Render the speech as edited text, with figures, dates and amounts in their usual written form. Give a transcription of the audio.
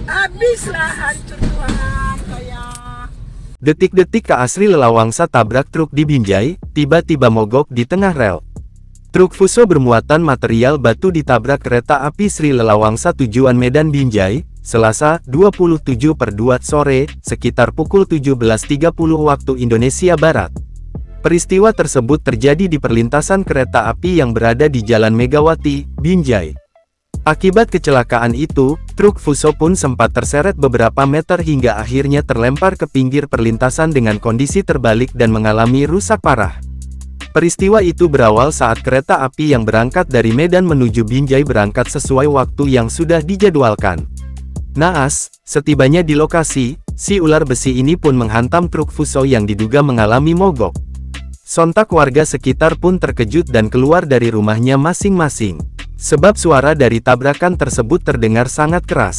Habislah hancur Tuhan saya. Detik-detik Kak Asri Lelawangsa tabrak truk di Binjai, tiba-tiba mogok di tengah rel. Truk Fuso bermuatan material batu ditabrak kereta api Sri Lelawangsa tujuan Medan Binjai, Selasa, 27/2 sore, sekitar pukul 17.30 waktu Indonesia Barat. Peristiwa tersebut terjadi di perlintasan kereta api yang berada di Jalan Megawati, Binjai. Akibat kecelakaan itu, truk Fuso pun sempat terseret beberapa meter hingga akhirnya terlempar ke pinggir perlintasan dengan kondisi terbalik dan mengalami rusak parah. Peristiwa itu berawal saat kereta api yang berangkat dari Medan menuju Binjai berangkat sesuai waktu yang sudah dijadwalkan. Naas, setibanya di lokasi, si ular besi ini pun menghantam truk Fuso yang diduga mengalami mogok. Sontak warga sekitar pun terkejut dan keluar dari rumahnya masing-masing. Sebab suara dari tabrakan tersebut terdengar sangat keras.